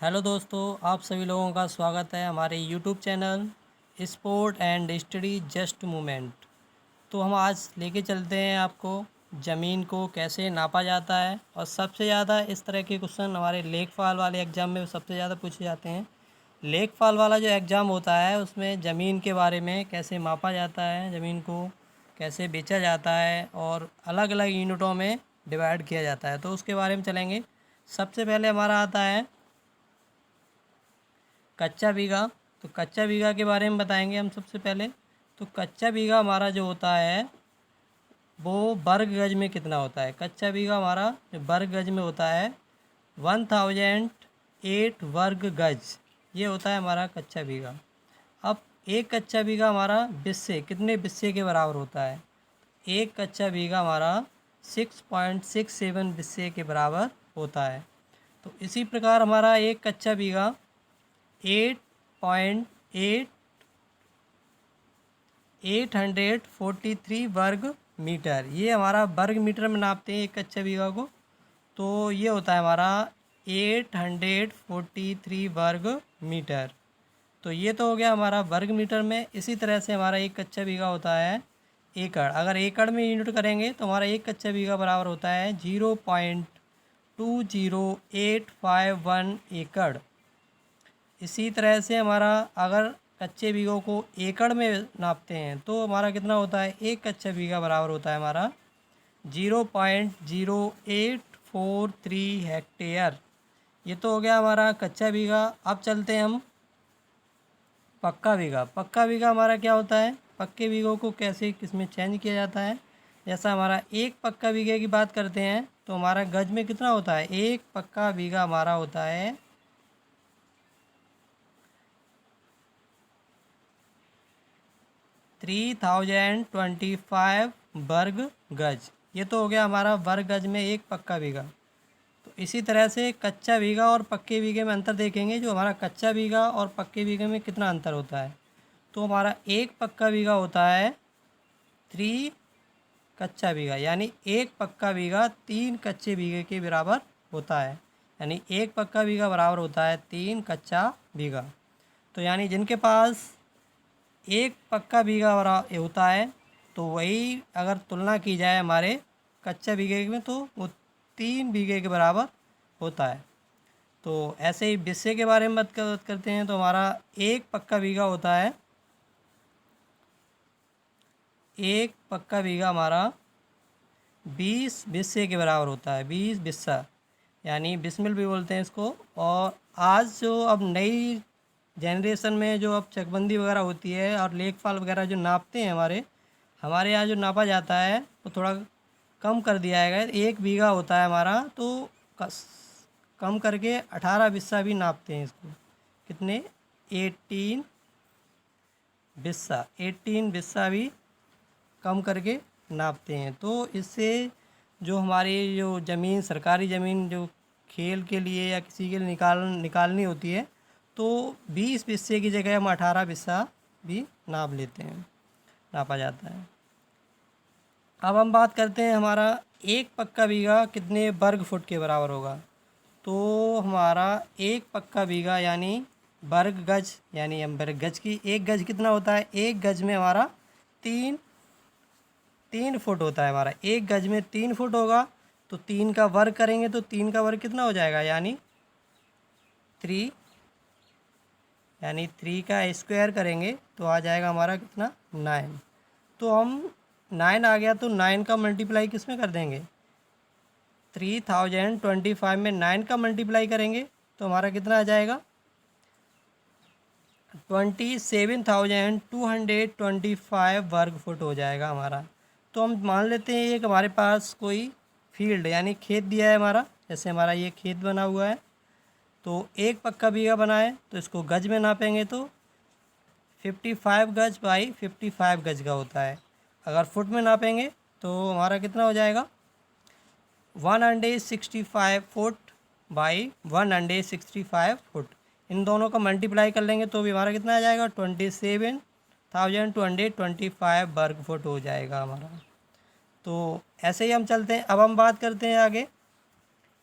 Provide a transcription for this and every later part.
Hello दोस्तों, आप सभी लोगों का स्वागत है हमारे YouTube channel sport and study just movement. तो हम आज लेके चलते हैं आपको ज़मीन को कैसे नापा जाता है। और सबसे ज़्यादा इस तरह के क्वेश्चन हमारे लेखपाल वाले एग्ज़ाम में सबसे ज़्यादा पूछे जाते हैं। लेखपाल वाला जो एग्ज़ाम होता है उसमें ज़मीन के बारे में कैसे मापा जाता है, ज़मीन को कैसे बेचा जाता है और अलग अलग यूनिटों में डिवाइड किया जाता है, तो उसके बारे में चलेंगे। सबसे पहले हमारा आता है कच्चा बीघा। तो कच्चा बीघा के बारे में बताएंगे हम सबसे पहले। तो कच्चा बीघा हमारा जो होता है वो वर्ग गज में कितना होता है। कच्चा बीघा हमारा जो वर्ग गज में होता है 1008 वर्ग गज, ये होता है हमारा कच्चा बीघा। अब एक कच्चा बीघा हमारा बिस्से कितने बिस्से के बराबर होता है। एक कच्चा बीघा हमारा 6.67 बिस्से के बराबर होता है। तो इसी प्रकार हमारा एक कच्चा बीघा 8.843 वर्ग मीटर, ये हमारा वर्ग मीटर में नापते हैं एक कच्चा बीघा को। तो ये होता है हमारा 843 वर्ग मीटर। तो ये तो हो गया हमारा वर्ग मीटर में। इसी तरह से हमारा एक कच्चा बीघा होता है एकड़। अगर एकड़ में यूनिट करेंगे तो हमारा एक कच्चा बीघा बराबर होता है 0.20851 एकड़। इसी तरह से हमारा अगर कच्चे बीघों को एकड़ में नापते हैं तो हमारा कितना होता है, एक कच्चा बीघा बराबर होता है हमारा 0.0843 हेक्टेयर। ये तो हो गया हमारा कच्चा बीघा। अब चलते हैं हम पक्का बीघा। पक्का बीघा हमारा क्या होता है, पक्के बीघों को कैसे किसमें चेंज किया जाता है। जैसा हमारा एक पक्का बीघे की बात करते हैं तो हमारा गज में कितना होता है, एक पक्का बीघा हमारा होता है 3025 वर्ग गज। ये तो हो गया हमारा वर्ग गज में एक पक्का बीघा। तो इसी तरह से कच्चा बीघा और पक्के बीघे में अंतर देखेंगे। जो हमारा कच्चा बीघा और पक्के बीघे में कितना अंतर होता है, तो हमारा एक पक्का बीघा होता है 3 कच्चा बीघा, यानी एक पक्का बीघा 3 कच्चे बीघे के बराबर होता है। यानी एक पक्का बीघा बराबर होता है 3 कच्चा बीघा। तो यानी जिनके पास एक पक्का बीघा बरा होता है तो वही अगर तुलना की जाए हमारे कच्चा बीघे में तो वो 3 बीघे के बराबर होता है। तो ऐसे ही बिस्से के बारे में बात करते हैं तो हमारा एक पक्का बीघा होता है, एक पक्का बीघा हमारा 20 बिस्से के बराबर होता है। 20 बिस्सा यानी बिस्मिल भी बोलते हैं इसको। और आज जो अब नई जनरेशन में जो अब चकबंदी वगैरह होती है और लेखपाल वगैरह जो नापते हैं हमारे हमारे यहाँ जो नापा जाता है वो थोड़ा कम कर दिया है। एक बीघा होता है हमारा तो कम करके 18 बिस्सा भी नापते हैं इसको। कितने, 18 बिस्सा, 18 बिस्सा भी कम करके नापते हैं। तो इससे जो हमारी जो ज़मीन, सरकारी ज़मीन जो खेल के लिए या किसी के लिए निकालनी होती है तो 20 बिस्से की जगह हम 18 बिस्सा भी नाप लेते हैं, नापा जाता है। अब हम बात करते हैं हमारा एक पक्का बीघा कितने वर्ग फुट के बराबर होगा। तो हमारा एक पक्का बीघा यानी वर्ग गज, यानी हम वर्ग गज की, एक गज कितना होता है, एक गज में हमारा 3 फुट होता है। हमारा एक गज में 3 फुट होगा तो 3 का वर्ग करेंगे तो 3 का वर्ग कितना हो जाएगा, यानी 3, यानी 3 का स्क्वायर करेंगे तो आ जाएगा हमारा कितना, 9। तो हम 9 आ गया तो 9 का मल्टीप्लाई किस में कर देंगे, 3025 में 9 का मल्टीप्लाई करेंगे तो हमारा कितना आ जाएगा, 27,225 वर्ग फुट हो जाएगा हमारा। तो हम मान लेते हैं एक हमारे पास कोई फील्ड यानी खेत दिया है हमारा। जैसे हमारा ये खेत बना हुआ है तो एक पक्का बीघा बनाए तो इसको गज में नापेंगे तो 55 गज बाई 55 गज का होता है। अगर फुट में नापेंगे तो हमारा कितना हो जाएगा, 165 फुट बाई 165 फुट। इन दोनों का मल्टीप्लाई कर लेंगे तो भी हमारा कितना आ जाएगा, 27,225 वर्ग फुट हो जाएगा हमारा। तो ऐसे ही हम चलते हैं। अब हम बात करते हैं आगे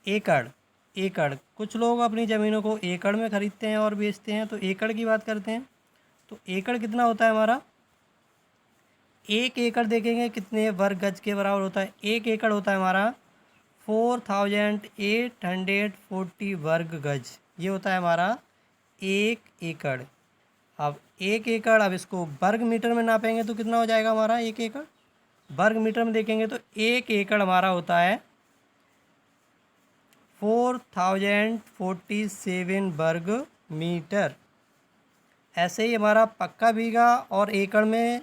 एकड़। एकड़, कुछ लोग अपनी ज़मीनों को एकड़ में ख़रीदते हैं और बेचते हैं, तो एकड़ की बात करते हैं। तो एकड़ कितना होता है हमारा, 1 एकड़ देखेंगे कितने वर्ग गज के बराबर होता है। 1 एकड़ होता है हमारा 4840 वर्ग गज, ये होता है हमारा 1 एकड़। अब 1 एकड़, अब इसको वर्ग मीटर में नापेंगे तो कितना हो जाएगा हमारा 1 एकड़। वर्ग मीटर में देखेंगे तो 1 एकड़ हमारा होता है 4047 वर्ग मीटर। ऐसे ही हमारा पक्का बीघा और एकड़ में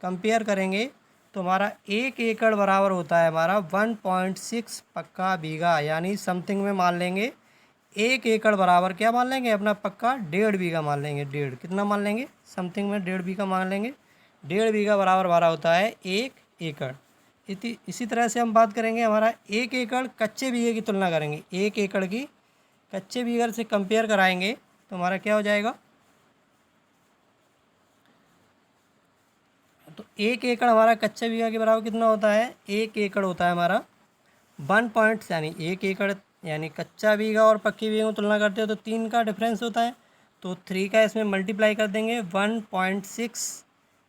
कंपेयर करेंगे तो हमारा 1 एकड़ बराबर होता है हमारा 1.6 पक्का बीघा, यानी समथिंग में मान लेंगे 1 एकड़ बराबर क्या मान लेंगे अपना पक्का 1.5 बीघा मान लेंगे। 1.5 कितना मान लेंगे, समथिंग में 1.5 बीघा मान लेंगे। 1.5 बीघा बराबर हमारा होता है 1 एकड़। इसी तरह से हम बात करेंगे हमारा 1 एकड़ कच्चे बीघे की तुलना करेंगे। 1 एकड़ की कच्चे बीघे से कंपेयर कराएंगे तो हमारा क्या हो जाएगा, तो 1 एकड़ हमारा कच्चे बीघा के बराबर कितना होता है, 1 एकड़ होता है हमारा 1 यानी 1 एकड़, यानी कच्चा बीघा और पक्की बीघे में तुलना करते हो तो 3 का डिफरेंस होता है, तो 3 का इसमें मल्टीप्लाई कर देंगे। 1.6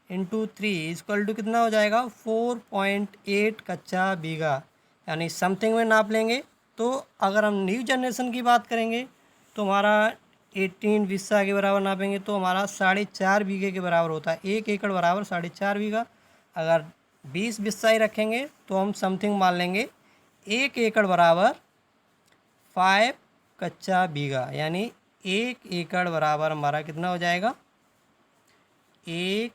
इंटू 3 इक्वल टू कितना हो जाएगा 4.8 कच्चा बीघा, यानी समथिंग में नाप लेंगे। तो अगर हम न्यू जनरेशन की बात करेंगे तो हमारा 18 बिस्सा के बराबर नापेंगे तो हमारा 4.5 बीघे के बराबर होता है। 1 एकड़ बराबर 4.5 बीघा। अगर 20 बिस्सा ही रखेंगे तो हम समथिंग मान लेंगे 1 एकड़ बराबर 5 कच्चा बीघा, यानी 1 एकड़ बराबर हमारा कितना हो जाएगा, 1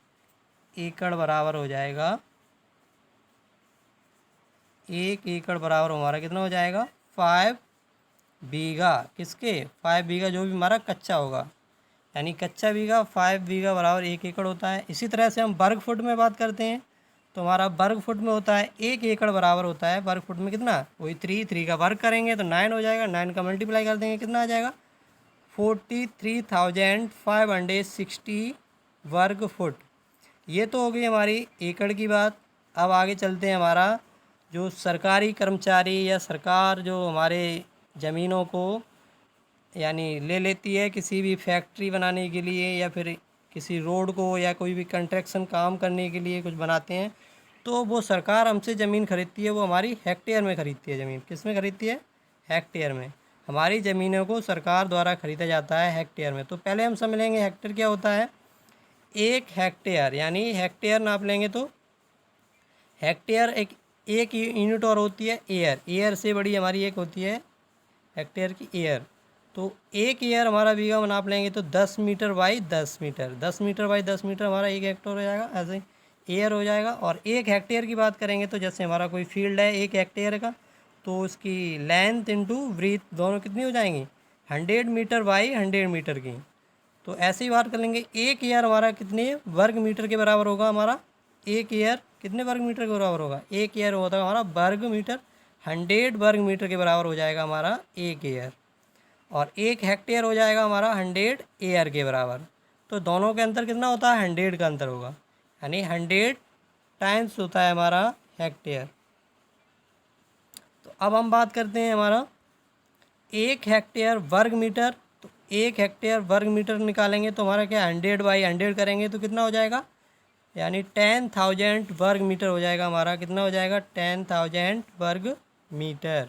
एकड़ बराबर हो जाएगा, 1 एकड़ बराबर हमारा कितना हो जाएगा 5 बीघा। किसके, 5 बीघा जो भी हमारा कच्चा होगा, यानी कच्चा बीघा 5 बीघा बराबर 1 एकड़ होता है। इसी तरह से हम वर्ग फुट में बात करते हैं तो हमारा वर्ग फुट में होता है 1 एकड़ बराबर होता है वर्ग फुट में कितना, वही 3 का वर्ग करेंगे तो 9 हो जाएगा, 9 का मल्टीप्लाई कर देंगे कितना आ जाएगा 43,560 वर्ग फुट। ये तो हो गई हमारी एकड़ की बात। अब आगे चलते हैं, हमारा जो सरकारी कर्मचारी या सरकार जो हमारे ज़मीनों को यानी ले लेती है किसी भी फैक्ट्री बनाने के लिए या फिर किसी रोड को या कोई भी कंस्ट्रक्शन काम करने के लिए कुछ बनाते हैं, तो वो सरकार हमसे ज़मीन खरीदती है, वो हमारी हेक्टेयर में खरीदती है ज़मीन। किस में खरीदती है, हेक्टेयर में। हमारी ज़मीनों को सरकार द्वारा खरीदा जाता है हेक्टेयर में। तो पहले हम समझ लेंगे हेक्टेयर क्या होता है। 1 हेक्टेयर, यानी हेक्टेयर नाप लेंगे तो हेक्टेयर एक यूनिट और होती है एयर। एयर से बड़ी हमारी एक होती है हेक्टेयर की एयर। तो 1 एयर हमारा बीघा में नाप लेंगे तो 10 metre by 10 metre, 10 metre by 10 metre हमारा 1 हेक्टेयर हो जाएगा, ऐसे ही एयर हो जाएगा। और 1 हेक्टेयर की बात करेंगे तो जैसे हमारा कोई फील्ड है 1 हेक्टेयर का, तो उसकी लेंथ इंटू ब्रीथ दोनों कितनी हो जाएंगी 100 मीटर बाई 100 मीटर की। तो ऐसे ही बात कर लेंगे 1 एयर हमारा कितने वर्ग मीटर के बराबर होगा। हमारा 1 एयर कितने वर्ग मीटर के बराबर होगा, 1 एयर होता है हमारा वर्ग मीटर, 100 वर्ग मीटर के बराबर हो जाएगा हमारा 1 एयर। और 1 हेक्टेयर हो जाएगा हमारा 100 एयर के बराबर। तो दोनों के अंतर कितना होता है 100 का अंतर होगा, यानी 100 टाइम्स होता है हमारा हेक्टेयर। तो अब हम बात करते हैं हमारा 1 हेक्टेयर वर्ग मीटर। तो 1 हेक्टेयर वर्ग मीटर निकालेंगे तो हमारा क्या 100 बाई 100 करेंगे तो कितना हो जाएगा, यानी 10,000 वर्ग मीटर हो जाएगा हमारा। कितना हो जाएगा 10,000 वर्ग मीटर।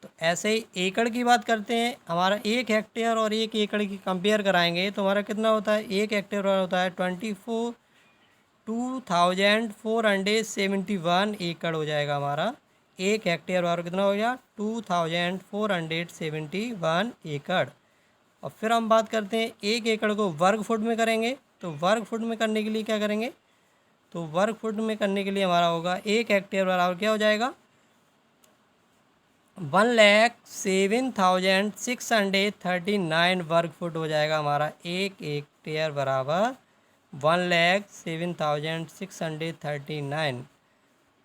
तो ऐसे ही एकड़ की बात करते हैं, हमारा 1 हेक्टेयर और 1 एकड़ की कंपेयर कराएंगे तो हमारा कितना होता है, 1 हेक्टेयर होता है 2471 एकड़ हो जाएगा हमारा। 1 हेक्टेयर और कितना हो गया 2471 एकड़। और फिर हम बात करते हैं 1 एकड़ को वर्ग फुट में करेंगे। तो वर्ग फुट में करने के लिए क्या करेंगे, तो वर्ग फुट में करने के लिए हमारा होगा 1 हेक्टेयर बराबर क्या हो जाएगा 1,07,639 वर्ग फुट हो जाएगा हमारा। 1 हेक्टेयर बराबर 1,07,639।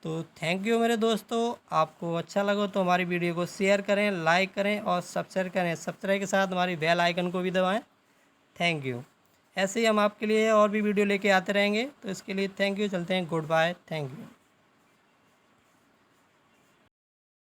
तो थैंक यू मेरे दोस्तों, आपको अच्छा लगा तो हमारी वीडियो को शेयर करें, लाइक करें और सब्सक्राइब करें। सब्सक्राइब के साथ हमारी बेल आइकन को भी दबाएं। Thank you. ऐसे ही हम आपके लिए और भी वीडियो लेके आते रहेंगे, तो इसके लिए थैंक यू। चलते हैं, गुड बाय, थैंक यू।